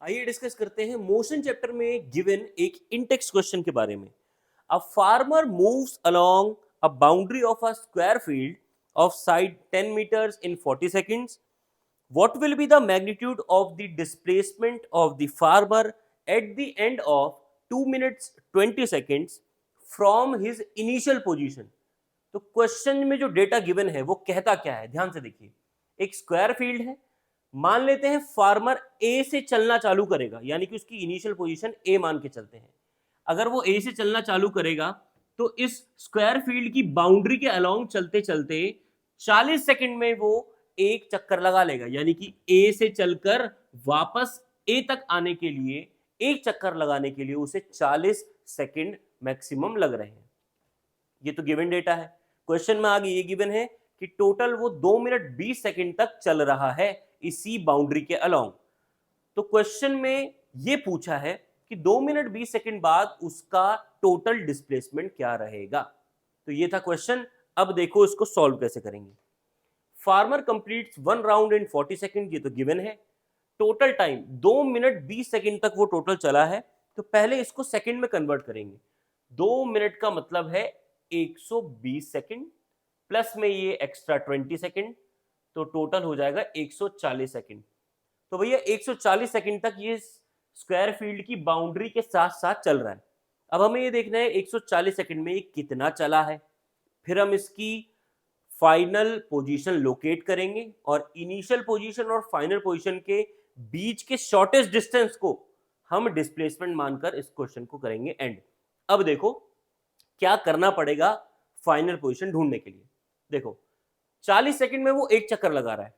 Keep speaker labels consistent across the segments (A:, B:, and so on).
A: आइए डिस्कस करते हैं मोशन चैप्टर में गिवन एक इन-टेक्स्ट क्वेश्चन के बारे में। A farmer moves along a boundary of a square field of side 10 meters in 40 seconds. What will be the magnitude of the displacement of the farmer at the end of 2 minutes 20 seconds from his initial position? तो question में जो data given है वो कहता क्या है, ध्यान से देखिए। एक स्क्वायर फील्ड है, मान लेते हैं फार्मर ए से चलना चालू करेगा, यानी कि उसकी इनिशियल पोजीशन ए मान के चलते हैं। अगर वो ए से चलना चालू करेगा तो इस स्क्वायर फील्ड की बाउंड्री के अलोंग चलते चलते 40 सेकंड में वो एक चक्कर लगा लेगा, यानी कि ए से चलकर वापस ए तक आने के लिए एक चक्कर लगाने के लिए उसे 40 सेकंड मैक्सिमम लग रहे हैं। ये तो गिवन डेटा है। क्वेश्चन में आगे ये गिवन है कि टोटल वो 2 मिनट 20 सेकंड तक चल रहा है इसी बाउंड्री के अलोंग। तो क्वेश्चन में ये पूछा है कि 2 मिनट 20 सेकंड बाद उसका टोटल डिस्प्लेसमेंट क्या रहेगा। तो ये था क्वेश्चन। अब देखो इसको सॉल्व कैसे करेंगे। Farmer completes 1 round in 40 second, ये तो गिवन है। टोटल टाइम 2 मिनट 20 सेकंड तक वो टोटल चला है। तो पहले इसको सेकंड में कन्वर्ट करेंगे। 2 मिनट का मतलब है 120 सेकंड प्लस में ये एक्स्ट्रा 20 सेकंड, तो टोटल हो जाएगा 140 सेकंड। तो भैया 140 सेकंड तक ये स्क्वायर फील्ड की बाउंड्री के साथ साथ चल रहा है। अब हमें ये देखना है 140 सेकंड में ये कितना चला है। फिर हम इसकी फाइनल पोजीशन लोकेट करेंगे और इनिशियल पोजीशन और फाइनल पोजीशन के बीच के शॉर्टेस्ट डिस्टेंस को हम डिस्प्लेसमेंट मानकर इस क्वेश्चन को करेंगे एंड। अब देखो क्या करना पड़ेगा फाइनल पोजीशन ढूंढने के लिए। देखो 40 सेकंड में वो एक चक्कर लगा रहा है।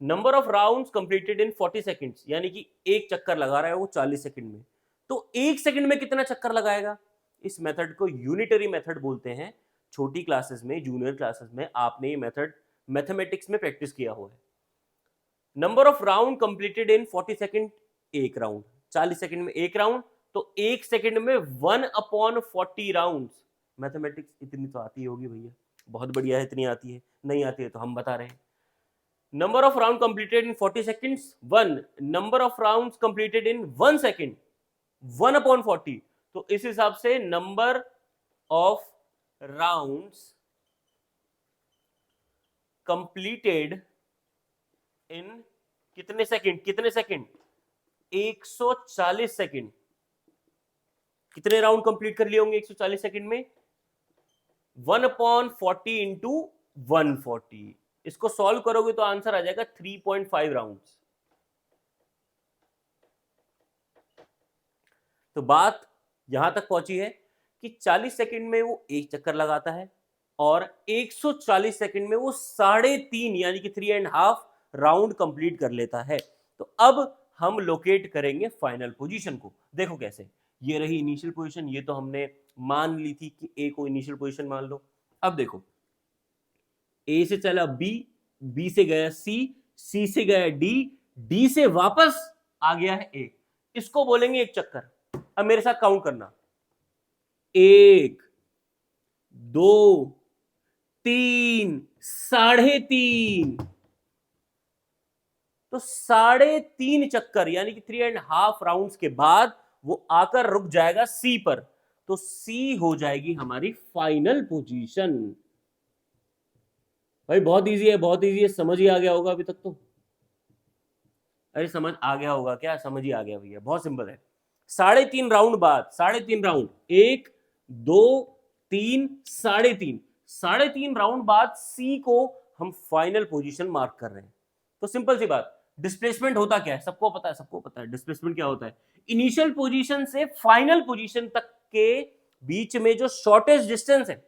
A: Number of rounds completed in 40 seconds, यानी कि एक चक्कर लगा रहा है वो 40 सेकंड में। तो एक सेकंड में कितना चक्कर लगाएगा? इस मेथड को यूनिटरी मेथड बोलते हैं। छोटी क्लासेस में, जूनियर क्लासेस में आपने ये मेथड मैथमेटिक्स में प्रैक्टिस किया हुआ है। Number of round completed in 40 second, एक राउंड। 40 सेकंड में एक राउंड, तो एक सेकंड में 1/40 राउंड्स। मैथमेटिक्स इतनी तो आती होगी भैया, बहुत बढ़िया है, इतनी आती है। नहीं आती है तो हम बता रहे हैं। Number of round completed in 40 seconds 1, number of rounds completed in 1 second 1/40। तो इस हिसाब से number of rounds completed in कितने सेकंड, कितने सेकंड 140 सेकंड। कितने राउंड कंप्लीट कर लिए होंगे 140 सेकंड में? 1/40 इंटू 140। इसको सॉल्व करोगे तो आंसर आ जाएगा 3.5 राउंड्स। तो बात यहां तक पहुंची है कि 40 सेकंड में वो एक चक्कर लगाता है और 140 सेकंड में वो 3.5 यानी कि 3.5 राउंड कंप्लीट कर लेता है। तो अब हम लोकेट करेंगे फाइनल पोजीशन को। देखो कैसे, ये रही इनिशियल पोजीशन, ये तो हमने मान ली थी कि ए को इनिशियल पोजीशन मान लो। अब देखो ए से चला बी, बी से गया सी, सी से गया डी, डी से वापस आ गया है ए। इसको बोलेंगे एक चक्कर। अब मेरे साथ काउंट करना, 1 2 3 3.5। तो 3.5 चक्कर यानी कि 3.5 राउंड्स के बाद वो आकर रुक जाएगा सी पर। तो सी हो जाएगी हमारी फाइनल पोजीशन। भाई बहुत इजी है, बहुत इजी है, समझ ही आ गया होगा अभी तक तो। अरे समझ आ गया होगा क्या? समझ ही आ गया भैया, बहुत सिंपल है। 3.5 राउंड बाद, 3.5 राउंड, 1 2 3 3.5, 3.5 राउंड बाद सी को हम फाइनल पोजीशन मार्क कर रहे हैं। तो सिंपल सी बात, डिस्प्लेसमेंट होता क्या है? सबको पता है, सबको पता है डिस्प्लेसमेंट क्या होता है। इनिशियल पोजीशन से फाइनल पोजीशन तक के बीच में जो शॉर्टेस्ट डिस्टेंस है,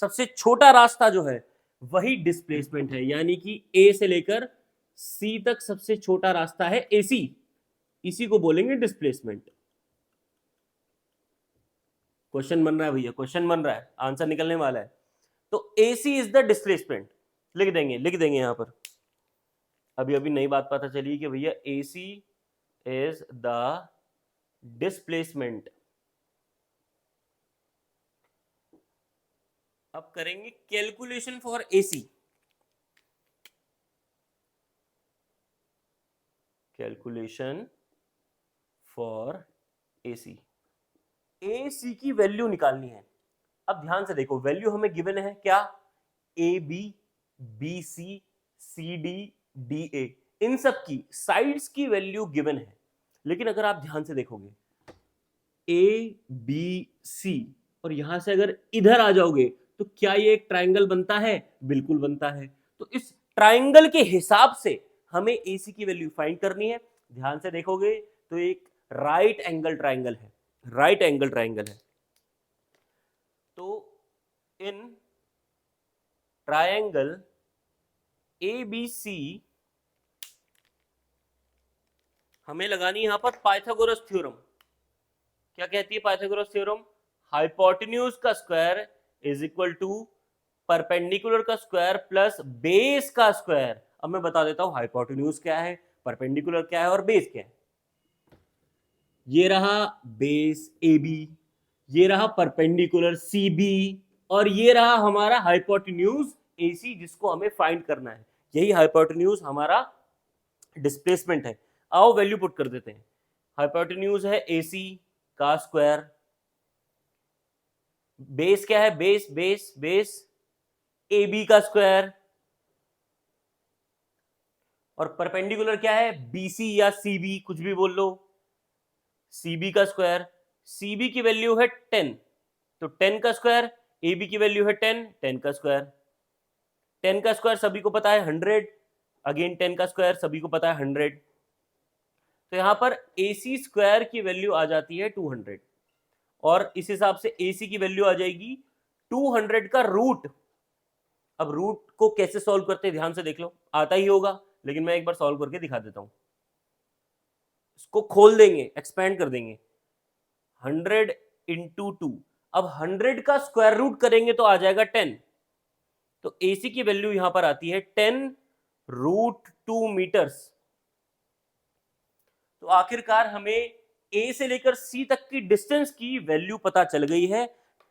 A: सबसे छोटा रास्ता जो है, वही डिस्प्लेसमेंट है। यानी कि ए से लेकर सी तक सबसे छोटा रास्ता है एसी, इसी को बोलेंगे डिस्प्लेसमेंट। क्वेश्चन बन रहा है भैया, क्वेश्चन बन रहा है, आंसर निकलने वाला है। तो एसी इज द डिस्प्लेसमेंट। लिख देंगे, लिख देंगे यहां पर। अभी अभी नई बात पता चली कि भैया एसी इज द डिस्प्लेसमेंट। अब करेंगे calculation for AC. Calculation for AC। AC की वैल्यू निकालनी है। अब ध्यान से देखो, वैल्यू हमें गिवन है क्या, AB, BC, CD, DA, इन सब की साइड्स की वैल्यू गिवन है। लेकिन अगर आप ध्यान से देखोगे ABC और यहां से अगर इधर आ जाओगे तो क्या ये एक ट्राइंगल बनता है? बिल्कुल बनता है। तो इस ट्राइंगल के हिसाब से हमें AC की वैल्यू फाइंड करनी है। ध्यान से देखोगे तो एक राइट एंगल ट्राइंगल है, राइट एंगल ट्राइंगल है। तो इन ट्राइंगल ABC हमें लगानी यहां पर पाइथागोरस थ्योरम। क्या कहती है पाइथागोरस थ्योरम? हाइपोटेन्यूज का square is equal to perpendicular का स्क्वायर प्लस बेस का स्क्वायर। अब मैं बता देता हूं हाइपोटेन्यूज क्या है, परपेंडिकुलर क्या है और बेस क्या है। ये रहा बेस AB, ये रहा परपेंडिकुलर CB, और ये रहा हमारा हाइपोटेन्यूज AC, जिसको हमें फाइंड करना है। यही हाइपोटेन्यूज हमारा डिस्प्लेसमेंट है। आओ वैल्यू पुट कर देते हैं। हाइपोटेन्यूज है AC का स्क्वायर, बेस क्या है, बेस बेस बेस AB का स्क्वायर, और परपेंडिकुलर क्या है, BC या CB, कुछ भी बोल लो, CB का स्क्वायर। CB की वैल्यू है 10, तो 10 का स्क्वायर, AB की वैल्यू है 10, 10 का स्क्वायर। 10 का स्क्वायर सभी को पता है 100, अगेन 10 का स्क्वायर सभी को पता है 100। तो यहां पर AC स्क्वायर की वैल्यू आ जाती है 200, और इस हिसाब से AC की वैल्यू आ जाएगी 200 का रूट। अब रूट को कैसे सॉल्व करते हैं ध्यान से देख लो, आता ही होगा, लेकिन मैं एक बार सॉल्व करके दिखा देता हूं। इसको खोल देंगे, एक्सपेंड कर देंगे, 100 इंटू 2। अब 100 का स्क्वायर रूट करेंगे तो आ जाएगा 10। तो AC की वैल्यू यहां पर आती है 10 रूट 2 मीटर्स। तो आखिरकार हमें A से लेकर C तक की डिस्टेंस की वैल्यू पता चल गई है,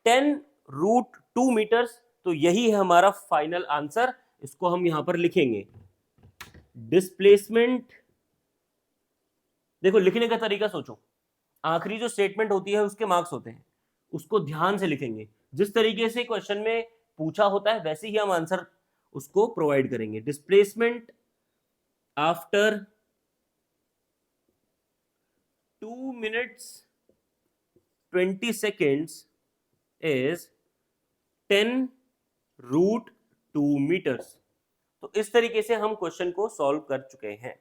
A: 10 रूट 2 मीटर्स। तो यही है हमारा फाइनल आंसर। इसको हम यहां पर लिखेंगे, डिस्प्लेसमेंट। देखो लिखने का तरीका सोचो, आखिरी जो स्टेटमेंट होती है उसके मार्क्स होते हैं, उसको ध्यान से लिखेंगे। जिस तरीके से क्वेश्चन में पूछा होता है वैसे ही हम आंसर उसको प्रोवाइड करेंगे। Displacement after 2 minutes 20 seconds is 10 root 2 metres. तो इस तरीके से हम क्वेश्चन को सॉल्व कर चुके हैं।